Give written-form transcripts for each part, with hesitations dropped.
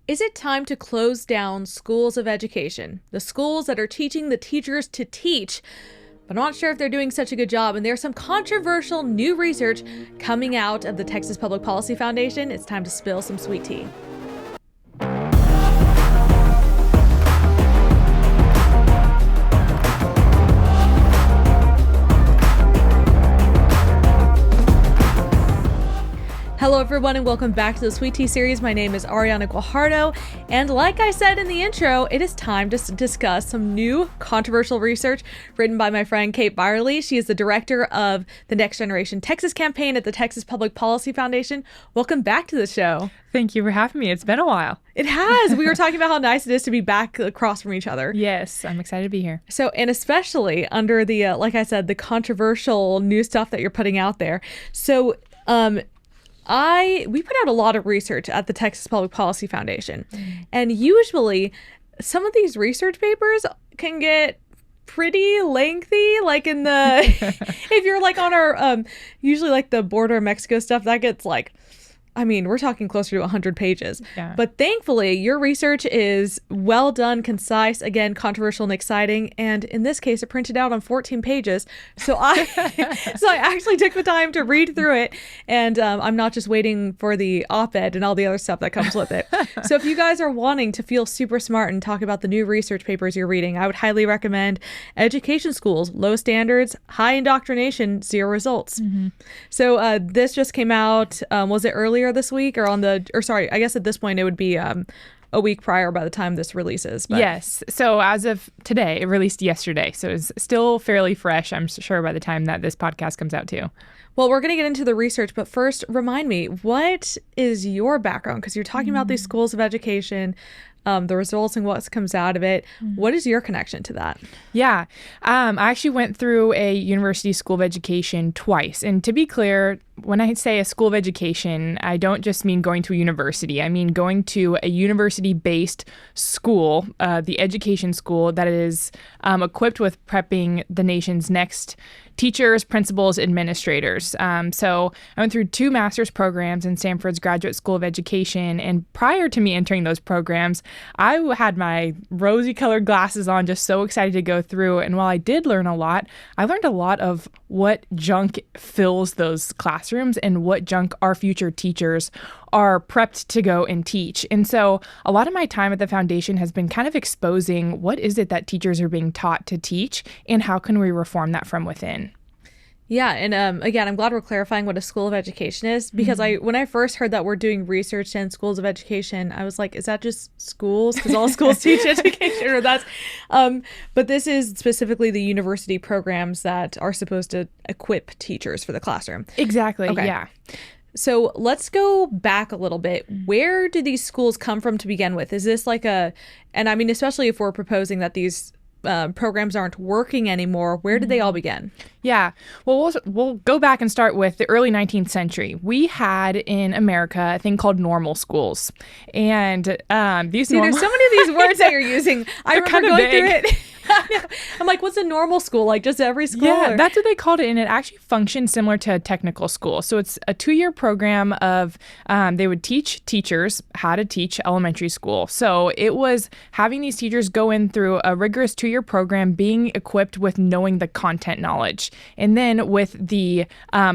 Is it time to close down schools of education? The schools that are teaching the teachers to teach, but I'm not sure if they're doing such a good job. And there's some controversial new research coming out of the Texas Public Policy Foundation. It's time to spill some sweet tea. Hello everyone and welcome back to the Sweet Tea series. My name is Ariana Guajardo, and like I said in the intro, it is time to discuss some new controversial research written by my friend Kate Bierly. She is the director of the Next Generation Texas campaign at the Texas Public Policy Foundation. Welcome back to the show. Thank you for having me. It's been a while. It has. We were talking about how nice it is to be back across from each other. Yes, I'm excited to be here. So, and especially under the, like I said, the controversial new stuff that you're putting out there. So, we put out a lot of research at the Texas Public Policy Foundation, and usually some of these research papers can get pretty lengthy, like in the, if you're like on our, usually like the border of Mexico stuff, that gets like, I mean, we're talking closer to 100 pages. Yeah. But thankfully, your research is well done, concise, again, controversial and exciting. And in this case, it printed out on 14 pages. So I actually took the time to read through it. And I'm not just waiting for the op-ed and all the other stuff that comes with it. So if you guys are wanting to feel super smart and talk about the new research papers you're reading, I would highly recommend Education Schools, Low Standards, High Indoctrination, Zero Results. Mm-hmm. So this just came out, was it earlier this week I guess at this point it would be a week prior by the time this releases. But. Yes. So as of today, it released yesterday. So it's still fairly fresh, I'm sure, by the time that this podcast comes out too. Well, we're going to get into the research, but first, remind me, what is your background? Because you're talking about these schools of education, the results and what comes out of it. What is your connection to that? Yeah. I actually went through a university school of education twice. And to be clear, when I say a school of education, I don't just mean going to a university. I mean going to a university-based school, the education school that is equipped with prepping the nation's next teachers, principals, administrators. So I went through 2 master's programs in Stanford's Graduate School of Education. And prior to me entering those programs, I had my rosy-colored glasses on, just so excited to go through. And while I did learn a lot, I learned a lot of what junk fills those classrooms and what junk our future teachers are prepped to go and teach. And so a lot of my time at the foundation has been kind of exposing what is it that teachers are being taught to teach and how can we reform that from within. Yeah. And again, I'm glad we're clarifying what a school of education is, because when I first heard that we're doing research in schools of education, I was like, is that just schools? Because all schools teach education, or that's, but this is specifically the university programs that are supposed to equip teachers for the classroom. Exactly. Okay. Yeah. So let's go back a little bit. Where do these schools come from to begin with? Is this like and I mean, especially if we're proposing that these programs aren't working anymore, where did they all begin? Yeah. Well, we'll go back and start with the early 19th century. We had in America a thing called normal schools. And there's so many of these words that you're using. I remember going through it. I'm like, what's a normal school? Like just every school? Yeah, that's what they called it. And it actually functioned similar to a technical school. So it's a 2-year program of, they would teach teachers how to teach elementary school. So it was having these teachers go in through a rigorous 2-year program, being equipped with knowing the content knowledge. And then with the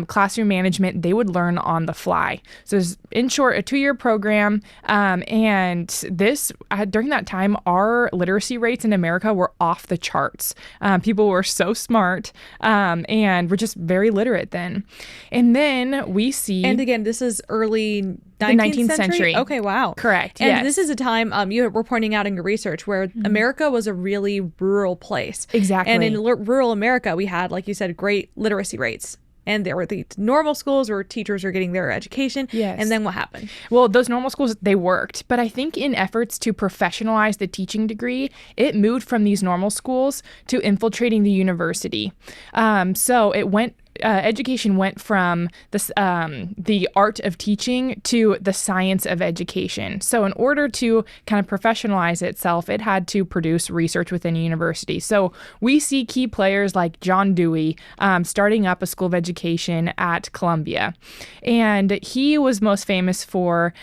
classroom management, they would learn on the fly. So it's, in short, a 2-year program. And this, during that time, our literacy rates in America were off the charts. People were so smart and were just very literate then. And then we see... And again, this is early 19th century? Okay, wow. Correct, and yes. This is a time you were pointing out in your research where America was a really rural place. Exactly. And in rural America, we had, like you said, great literacy rates. And there were the normal schools where teachers were getting their education. Yes. And then what happened? Well, those normal schools, they worked. But I think in efforts to professionalize the teaching degree, it moved from these normal schools to infiltrating the university. So it went education went from the art of teaching to the science of education. So in order to kind of professionalize itself, it had to produce research within a university. So we see key players like John Dewey starting up a school of education at Columbia. And he was most famous for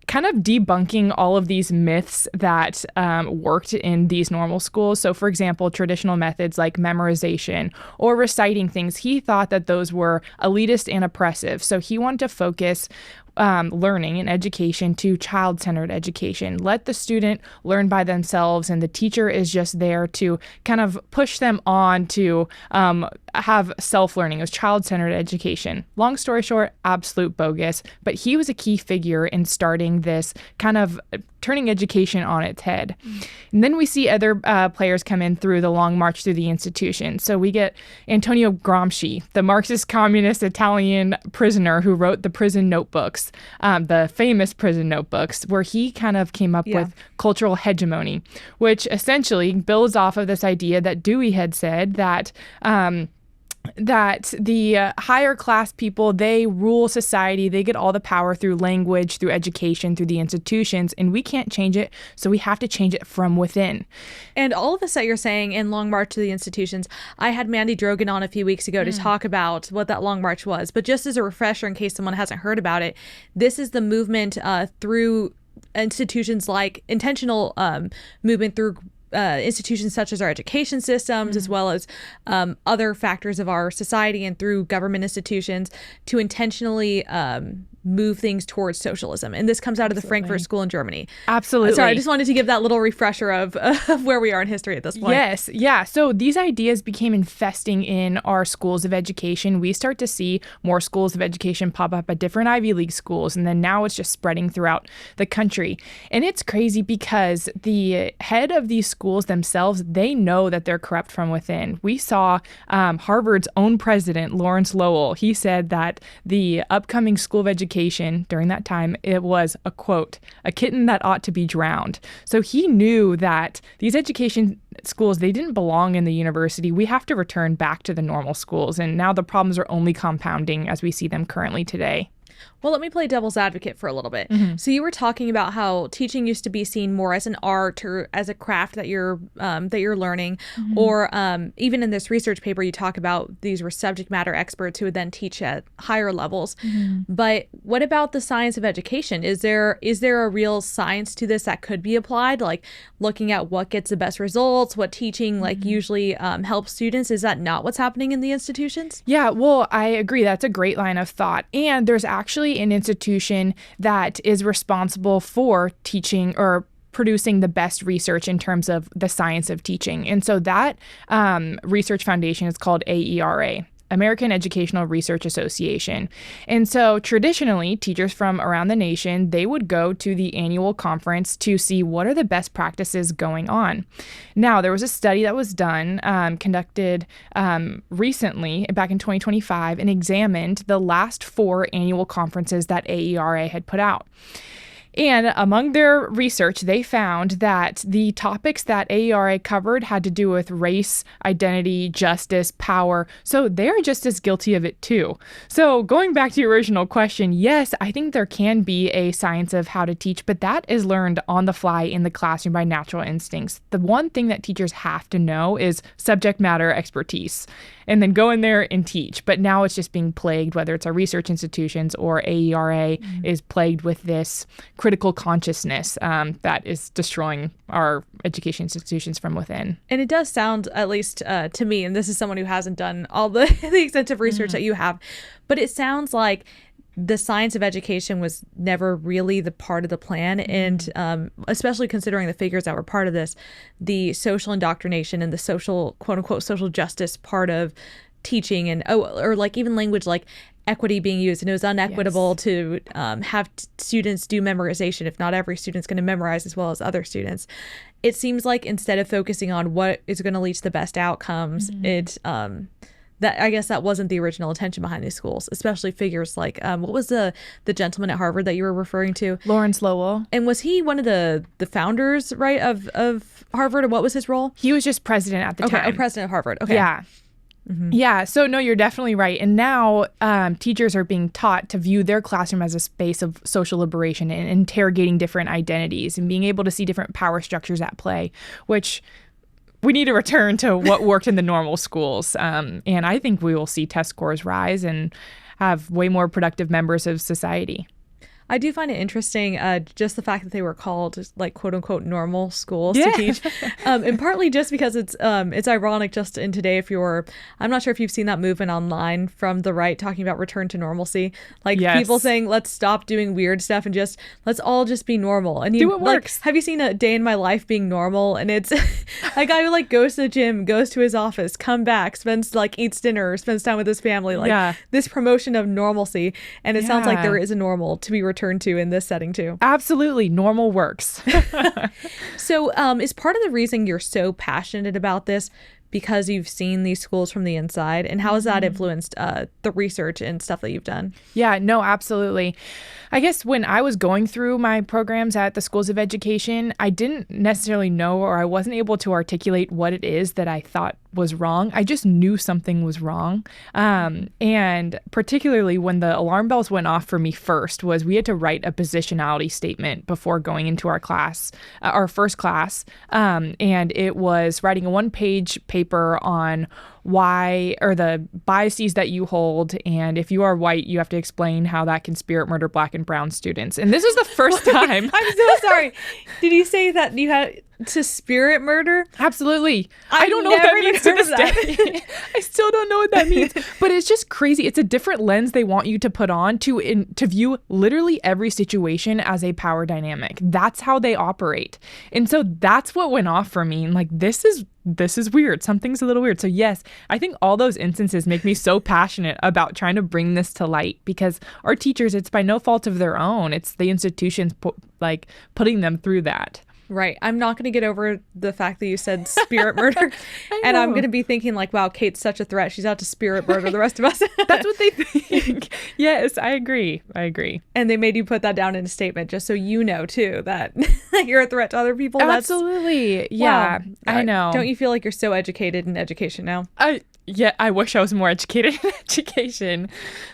kind of debunking all of these myths that worked in these normal schools. So, for example, traditional methods like memorization or reciting things, he thought that those were elitist and oppressive. So he wanted to focus learning and education to child-centered education. Let the student learn by themselves, and the teacher is just there to kind of push them on to have self-learning. It was child-centered education. Long story short, absolute bogus, but he was a key figure in starting this kind of turning education on its head. And then we see other players come in through the long march through the institution. So we get Antonio Gramsci, the Marxist communist Italian prisoner who wrote the prison notebooks, the famous prison notebooks, where he kind of came up with cultural hegemony, which essentially builds off of this idea that Dewey had said that the higher class people, they rule society, they get all the power through language, through education, through the institutions, and we can't change it, so we have to change it from within. And all of this that you're saying in Long March to the Institutions, I had Mandy Drogan on a few weeks ago to talk about what that Long March was, but just as a refresher in case someone hasn't heard about it, this is the movement through institutions like intentional movement through institutions such as our education systems, as well as other factors of our society and through government institutions to intentionally move things towards socialism. And this comes out of the Frankfurt School in Germany. Absolutely. Sorry, I just wanted to give that little refresher of where we are in history at this point. Yes. Yeah. So these ideas became infesting in our schools of education. We start to see more schools of education pop up at different Ivy League schools. And then now it's just spreading throughout the country. And it's crazy because the head of these schools themselves, they know that they're corrupt from within. We saw Harvard's own president, Lawrence Lowell. He said that the upcoming school of education during that time, it was a quote, a kitten that ought to be drowned. So he knew that these education schools, they didn't belong in the university. We have to return back to the normal schools. And now the problems are only compounding as we see them currently today. Well, let me play devil's advocate for a little bit. So you were talking about how teaching used to be seen more as an art or as a craft that you're learning, or even in this research paper, you talk about these were subject matter experts who would then teach at higher levels. But what about the science of education? Is there a real science to this that could be applied, like looking at what gets the best results, what teaching like usually helps students? Is that not what's happening in the institutions? Yeah, well, I agree. That's a great line of thought. And there's actually an institution that is responsible for teaching or producing the best research in terms of the science of teaching. And so that research foundation is called AERA, American Educational Research Association. And so traditionally, teachers from around the nation, they would go to the annual conference to see what are the best practices going on. Now, there was a study that was done, conducted recently, back in 2025, and examined the last 4 annual conferences that AERA had put out. And among their research, they found that the topics that AERA covered had to do with race, identity, justice, power. So they're just as guilty of it too. So going back to your original question, yes, I think there can be a science of how to teach, but that is learned on the fly in the classroom by natural instincts. The one thing that teachers have to know is subject matter expertise, and then go in there and teach. But now it's just being plagued, whether it's our research institutions or AERA is plagued with this critical consciousness that is destroying our education institutions from within. And it does sound, at least to me, and this is someone who hasn't done all the extensive research that you have, but it sounds like the science of education was never really the part of the plan. And especially considering the figures that were part of this, the social indoctrination and the social, quote unquote, social justice part of teaching, and or like even language like equity being used, and it was unequitable to have students do memorization if not every student's going to memorize as well as other students. It seems like instead of focusing on what is going to lead to the best outcomes, that I guess that wasn't the original intention behind these schools, especially figures like what was the gentleman at Harvard that you were referring to? Lawrence Lowell. And was he one of the founders, right, of Harvard, or what was his role? He was just president at the time. Okay, president of Harvard. Okay. Yeah. Yeah, so no, you're definitely right. And now teachers are being taught to view their classroom as a space of social liberation and interrogating different identities and being able to see different power structures at play, which we need to return to what worked in the normal schools. And I think we will see test scores rise and have way more productive members of society. I do find it interesting, just the fact that they were called like quote unquote normal schools to teach, and partly just because it's ironic just in today. I'm not sure if you've seen that movement online from the right talking about return to normalcy, like people saying let's stop doing weird stuff and just let's all just be normal and do what works. Have you seen A Day in My Life Being Normal? And it's a guy who like goes to the gym, goes to his office, come back, eats dinner, spends time with his family, this promotion of normalcy, and it sounds like there is a normal to be returned to in this setting too. Absolutely. Normal works. So is part of the reason you're so passionate about this because you've seen these schools from the inside, and how has that influenced the research and stuff that you've done? Yeah, no, absolutely. I guess when I was going through my programs at the schools of education, I didn't necessarily know, or I wasn't able to articulate what it is that I thought was wrong. I just knew something was wrong. And particularly when the alarm bells went off for me first was we had to write a positionality statement before going into our class, our first class. And it was writing a 1-page paper on why, or the biases that you hold, and if you are white, you have to explain how that can spirit murder Black and brown students. And this is the first time. I'm so sorry. Did you say that you had to spirit murder? Absolutely. I don't know what that means to this day. I still don't know what that means, but it's just crazy. It's a different lens they want you to put on to view literally every situation as a power dynamic. That's how they operate. And so that's what went off for me. And like, this is weird. Something's a little weird. So yes, I think all those instances make me so passionate about trying to bring this to light, because our teachers, it's by no fault of their own. It's the institutions putting them through that. Right. I'm not going to get over the fact that you said spirit murder. And I'm going to be thinking like, wow, Kate's such a threat. She's out to spirit murder the rest of us. That's what they think. Yes, I agree. And they made you put that down in a statement just so you know, too, that you're a threat to other people. Absolutely. Yeah, wow. I know. Don't you feel like you're so educated in education now? Yeah, I wish I was more educated in education.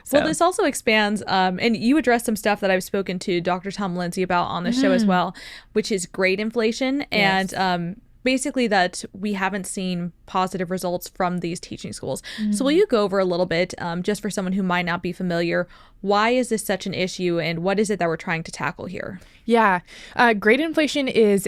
So. Well, this also expands, and you address some stuff that I've spoken to Dr. Tom Lindsay about on the show as well, which is grade inflation, and basically that we haven't seen positive results from these teaching schools. So will you go over a little bit, just for someone who might not be familiar, why is this such an issue, and what is it that we're trying to tackle here? Yeah, grade inflation is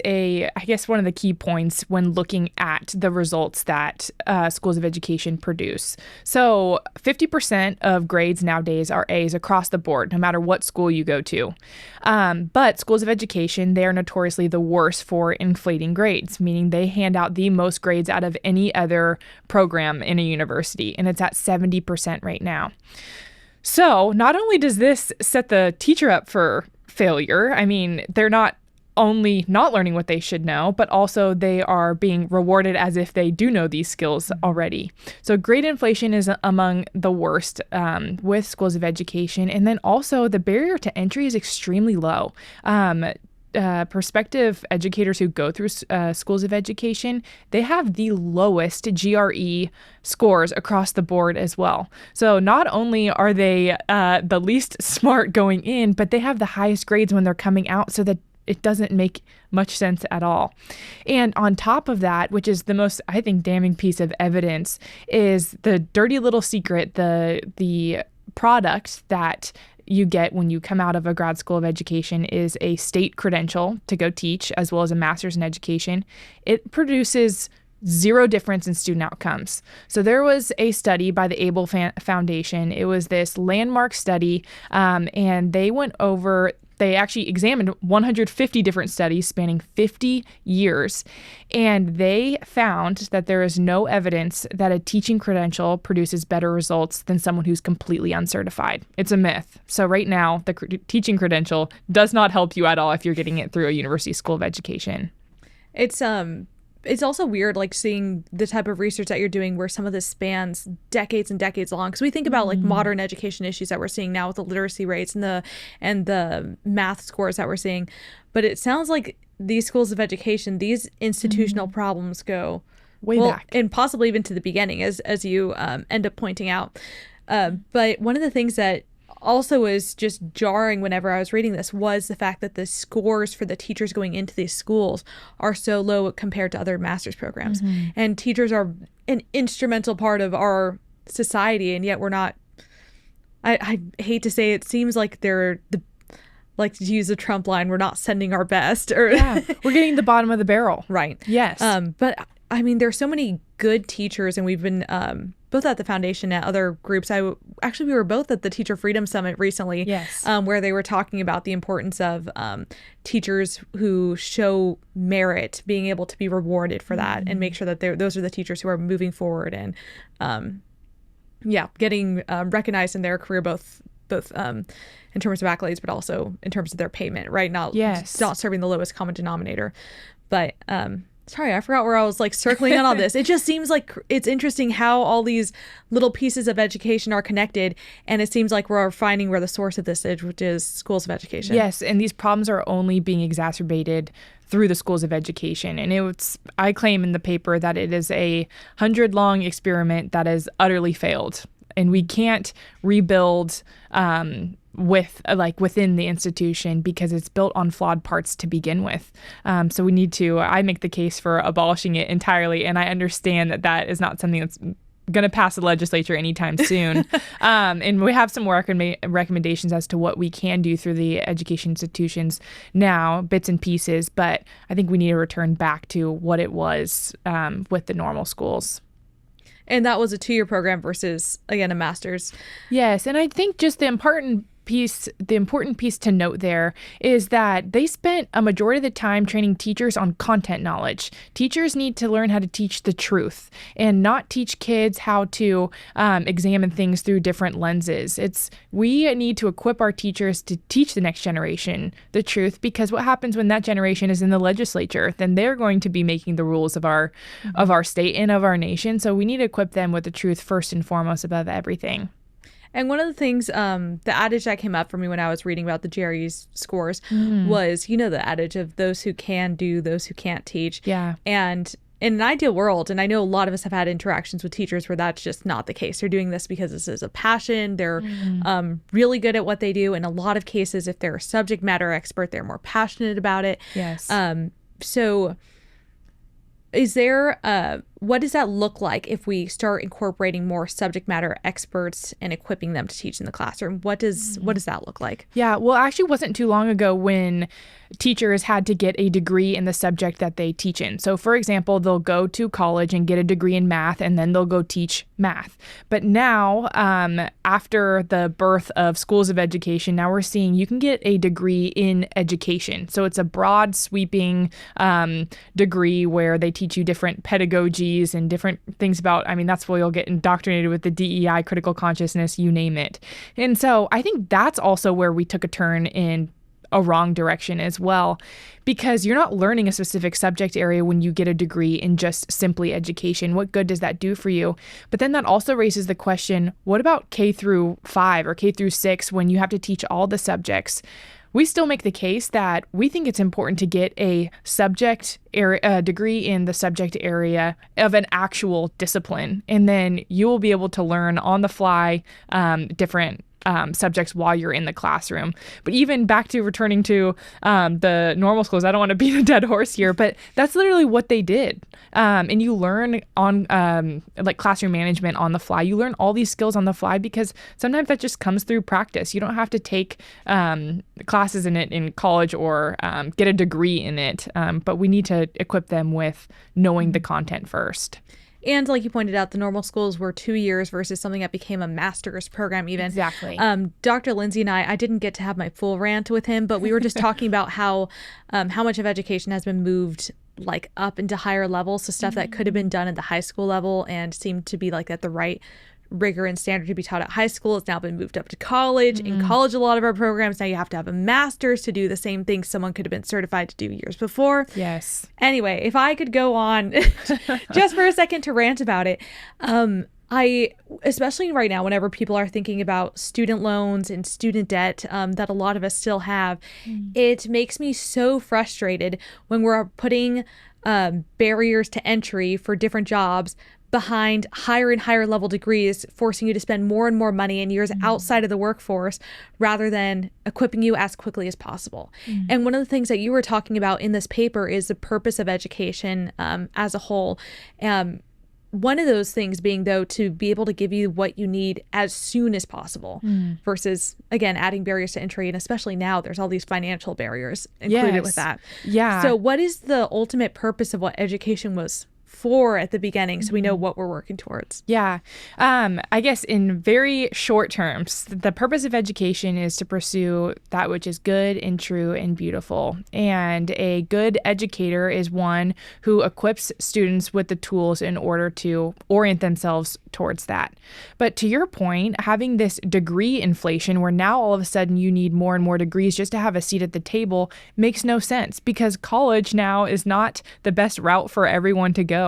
one of the key points when looking at the results that schools of education produce. So 50% of grades nowadays are A's across the board, no matter what school you go to. But schools of education, they are notoriously the worst for inflating grades, meaning they hand out the most grades out of any other program in a university, and it's at 70% right now. So not only does this set the teacher up for failure, I mean, they're not only not learning what they should know, but also they are being rewarded as if they do know these skills already. So grade inflation is among the worst with schools of education. And then also the barrier to entry is extremely low. Prospective educators who go through schools of education, they have the lowest GRE scores across the board as well. So not only are they the least smart going in, but they have the highest grades when they're coming out, so that it doesn't make much sense at all. And on top of that, which is the most, I think, damning piece of evidence, is the dirty little secret, the product that you get when you come out of a grad school of education is a state credential to go teach, as well as a master's in education. It produces zero difference in student outcomes. So there was a study by the Able Foundation. It was this landmark study, and they actually examined 150 different studies spanning 50 years, and they found that there is no evidence that a teaching credential produces better results than someone who's completely uncertified. It's a myth. So right now, the teaching credential does not help you at all if you're getting it through a university school of education. It's also weird, like, seeing the type of research that you're doing where some of this spans decades and decades long. Because we think about like modern education issues that we're seeing now with the literacy rates and the math scores that we're seeing. But it sounds like these schools of education, these institutional problems go way back, and possibly even to the beginning, as you end up pointing out. But one of the things that also was just jarring whenever I was reading this was the fact that the scores for the teachers going into these schools are so low compared to other master's programs. And teachers are an instrumental part of our society, and yet we're not, I hate to say it seems like they're like to use the Trump line, we're not sending our best, or Yeah, we're getting the bottom of the barrel. Right. Yes. But I mean, there's so many good teachers, and we've been both at the foundation and at other groups. Actually, we were both at the Teacher Freedom Summit recently, Yes. Where they were talking about the importance of teachers who show merit being able to be rewarded for that, and make sure that those are the teachers who are moving forward and getting recognized in their career, both in terms of accolades, but also in terms of their payment, right? Not serving the lowest common denominator. But sorry, I forgot where I was like circling in on this. It just seems like it's interesting how all these little pieces of education are connected, and it seems like we're finding where the source of this is, which is schools of education. Yes, and these problems are only being exacerbated through the schools of education. And I claim in the paper that it is a 100-long experiment that has utterly failed. And we can't rebuild within the institution because it's built on flawed parts to begin with. So we need to, I make the case for abolishing it entirely. And I understand that is not something that's going to pass the legislature anytime soon. And we have some more recommendations as to what we can do through the education institutions now, bits and pieces. But I think we need to return back to what it was with the normal schools. And that was a 2-year program versus, again, a master's. Yes, and I think just the important piece to note there is that they spent a majority of the time training teachers on content knowledge. Teachers need to learn how to teach the truth and not teach kids how to examine things through different lenses. We need to equip our teachers to teach the next generation the truth, because what happens when that generation is in the legislature, then they're going to be making the rules of our state and of our nation. So we need to equip them with the truth first and foremost above everything. And one of the things, the adage that came up for me when I was reading about the GRE's scores was, the adage of those who can do, those who can't teach. Yeah. And in an ideal world, and I know a lot of us have had interactions with teachers where that's just not the case. They're doing this because this is a passion. They're really good at what they do. In a lot of cases, if they're a subject matter expert, they're more passionate about it. Yes. So is there, what does that look like if we start incorporating more subject matter experts and equipping them to teach in the classroom? What does that look like? Yeah, well, actually, it wasn't too long ago when teachers had to get a degree in the subject that they teach in. So, for example, they'll go to college and get a degree in math, and then they'll go teach math. But now, after the birth of schools of education, now we're seeing you can get a degree in education. So it's a broad, sweeping degree where they teach you different pedagogies and different things about, that's where you'll get indoctrinated with the DEI, critical consciousness, you name it. And so I think that's also where we took a turn in a wrong direction as well, because you're not learning a specific subject area when you get a degree in just simply education. What good does that do for you? But then that also raises the question, what about K through 5 or K through 6 when you have to teach all the subjects? We still make the case that we think it's important to get a subject area, degree in the subject area of an actual discipline, and then you will be able to learn on the fly different subjects while you're in the classroom. But even back to returning to the normal schools, I don't want to beat a dead horse here, but that's literally what they did. And you learn on like classroom management on the fly. You learn all these skills on the fly because sometimes that just comes through practice. You don't have to take classes in it in college or get a degree in it, but we need to equip them with knowing the content first. And like you pointed out, the normal schools were 2 years versus something that became a master's program even. Exactly. Dr. Lindsay and I didn't get to have my full rant with him, but we were just talking about how much of education has been moved like up into higher levels. So stuff that could have been done at the high school level and seemed to be like at the right rigor and standard to be taught at high school. It's now been moved up to college. In college, a lot of our programs, now you have to have a master's to do the same thing someone could have been certified to do years before. Yes. Anyway, if I could go on just for a second to rant about it, I, especially right now, whenever people are thinking about student loans and student debt that a lot of us still have, it makes me so frustrated when we're putting barriers to entry for different jobs behind higher and higher level degrees, forcing you to spend more and more money in years outside of the workforce rather than equipping you as quickly as possible. And one of the things that you were talking about in this paper is the purpose of education as a whole. one of those things being, though, to be able to give you what you need as soon as possible versus, again, adding barriers to entry. And especially now, there's all these financial barriers included with that. Yeah. So what is the ultimate purpose of what education was for at the beginning, so we know what we're working towards? Yeah. I guess in very short terms, the purpose of education is to pursue that which is good and true and beautiful. And a good educator is one who equips students with the tools in order to orient themselves towards that. But to your point, having this degree inflation where now all of a sudden you need more and more degrees just to have a seat at the table makes no sense, because college now is not the best route for everyone to go.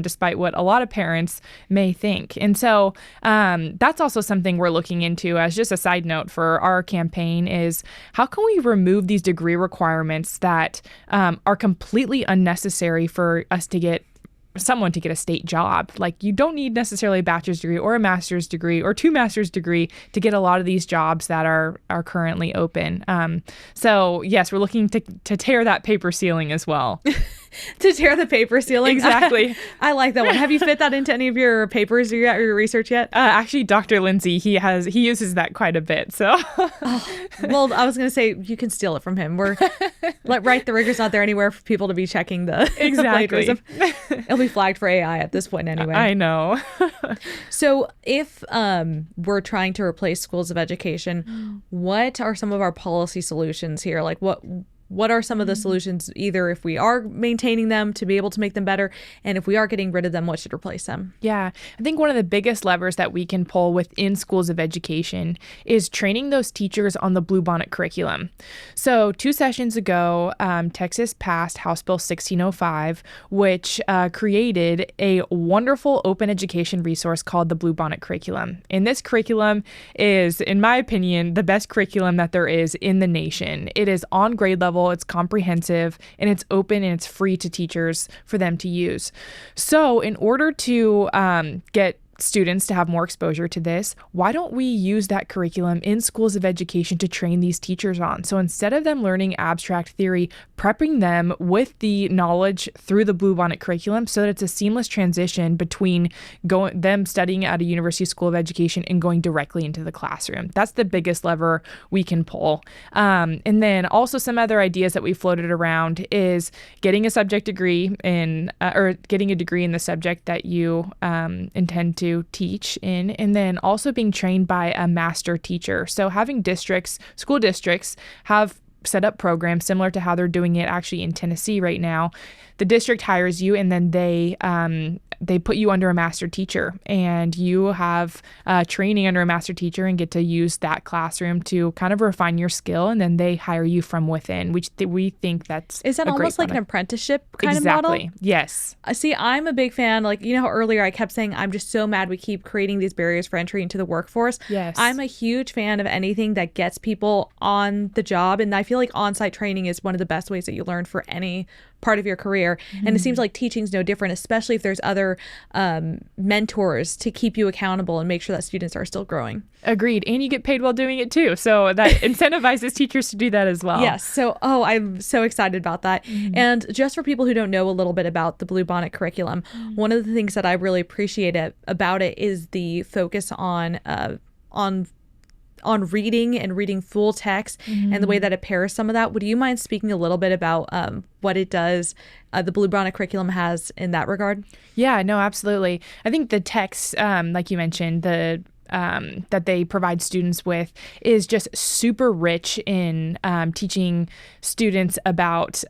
Despite what a lot of parents may think. And so that's also something we're looking into as just a side note for our campaign is how can we remove these degree requirements that are completely unnecessary for us to get someone to get a state job. Like, you don't need necessarily a bachelor's degree or a master's degree or 2 master's degree to get a lot of these jobs that are currently open. So yes, we're looking to tear that paper ceiling as well. To tear the paper ceiling. Exactly. I like that one. Have you fit that into any of your papers or your research yet? Actually, Dr. Lindsay, he uses that quite a bit. So, well, I was going to say you can steal it from him. We're right. The rigor's not there anywhere for people to be checking the exactly. It'll be flagged for AI at this point anyway. I know. So, if we're trying to replace schools of education, what are some of our policy solutions here? Like, what are some of the solutions, either if we are maintaining them to be able to make them better, and if we are getting rid of them, what should replace them? Yeah, I think one of the biggest levers that we can pull within schools of education is training those teachers on the Bluebonnet curriculum. So 2 sessions ago, Texas passed House Bill 1605, which created a wonderful open education resource called the Bluebonnet curriculum. And this curriculum is, in my opinion, the best curriculum that there is in the nation. It is on grade level. It's comprehensive, and it's open, and it's free to teachers for them to use. So in order to get students to have more exposure to this, why don't we use that curriculum in schools of education to train these teachers on? So instead of them learning abstract theory, prepping them with the knowledge through the Bluebonnet curriculum so that it's a seamless transition between them studying at a university school of education and going directly into the classroom. That's the biggest lever we can pull. And then also some other ideas that we floated around is getting a subject degree or getting a degree in the subject that you intend to teach in, and then also being trained by a master teacher. So having school districts have set up programs similar to how they're doing it actually in Tennessee right now. The district hires you, and then they put you under a master teacher, and you have training under a master teacher and get to use that classroom to kind of refine your skill, and then they hire you from within, which we think that's Is that almost like an apprenticeship kind of model? Exactly. Yes. See, I'm a big fan. Like, you know how earlier I kept saying I'm just so mad we keep creating these barriers for entry into the workforce? Yes. I'm a huge fan of anything that gets people on the job, and I feel like on-site training is one of the best ways that you learn for any part of your career. And it seems like teaching's no different, especially if there's other mentors to keep you accountable and make sure that students are still growing. Agreed. And you get paid while doing it too. So that incentivizes teachers to do that as well. Yes. So, I'm so excited about that. And just for people who don't know a little bit about the Bluebonnet curriculum, one of the things that I really appreciate about it is the focus on reading and reading full text and the way that it pairs some of that. Would you mind speaking a little bit about what it does, the Bluebonnet curriculum has in that regard? Yeah, no, absolutely. I think the text, like you mentioned, that they provide students with is just super rich in teaching students about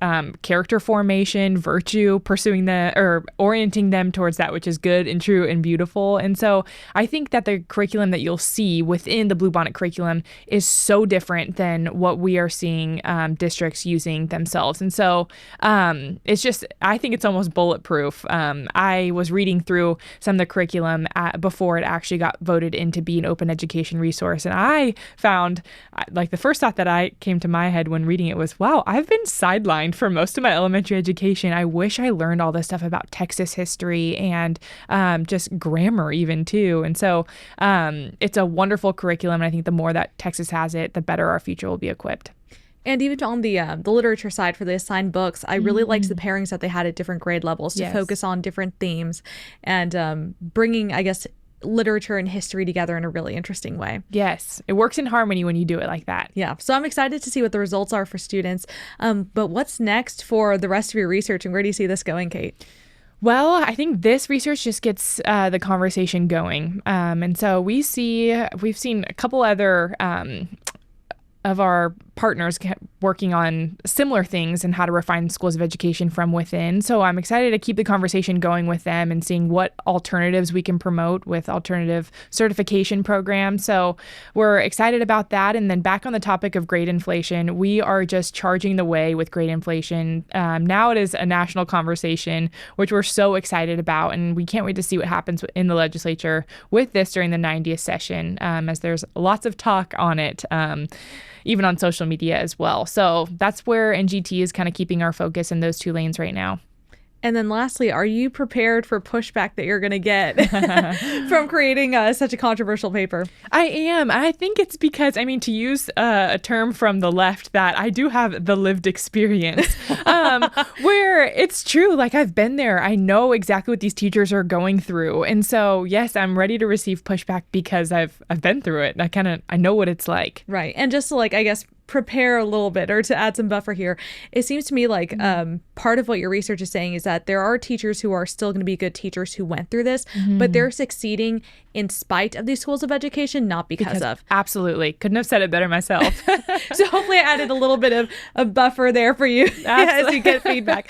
character formation, virtue, orienting them towards that which is good and true and beautiful. And so I think that the curriculum that you'll see within the Bluebonnet curriculum is so different than what we are seeing districts using themselves. And so I think it's almost bulletproof. I was reading through some of the curriculum before it actually got voted in to be an open education resource. And I found, like, the first thought that came to my head when reading it was, wow, I've been sidelined for most of my elementary education. I wish I learned all this stuff about Texas history and just grammar even too. And so it's a wonderful curriculum. And I think the more that Texas has it, the better our future will be equipped. And even on the literature side for the assigned books, I really liked the pairings that they had at different grade levels to focus on different themes and bringing, I guess, literature and history together in a really interesting way. Yes, it works in harmony when you do it like that. Yeah, so I'm excited to see what the results are for students. But what's next for the rest of your research, and where do you see this going, Kate? Well, I think this research just gets the conversation going. And so we've seen a couple other of our partners working on similar things and how to refine schools of education from within. So I'm excited to keep the conversation going with them and seeing what alternatives we can promote with alternative certification programs. So we're excited about that. And then back on the topic of grade inflation, we are just charging the way with grade inflation. Now it is a national conversation, which we're so excited about. And we can't wait to see what happens in the legislature with this during the 90th session, as there's lots of talk on it. Even on social media as well. So that's where NGT is kind of keeping our focus in those two lanes right now. And then lastly, are you prepared for pushback that you're going to get from creating such a controversial paper? I am. I think it's because, I mean, to use a term from the left, that I do have the lived experience where it's true. Like, I've been there. I know exactly what these teachers are going through. And so, yes, I'm ready to receive pushback because I've been through it. I know what it's like. Right. And just to, like, I guess, prepare a little bit or to add some buffer here, it seems to me like part of what your research is saying is that there are teachers who are still going to be good teachers who went through this, but they're succeeding in spite of these schools of education, not because of. Absolutely. Couldn't have said it better myself. So hopefully I added a little bit of a buffer there for you as you get feedback.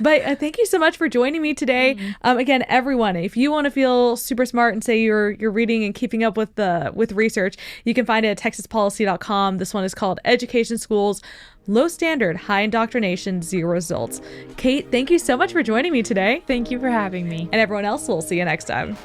But thank you so much for joining me today. Again, everyone, if you want to feel super smart and say you're reading and keeping up with research, you can find it at texaspolicy.com. This one is called Education Schools, Low Standard, High Indoctrination, Zero Results. Kate, thank you so much for joining me today. Thank you for having me. And everyone else, we'll see you next time.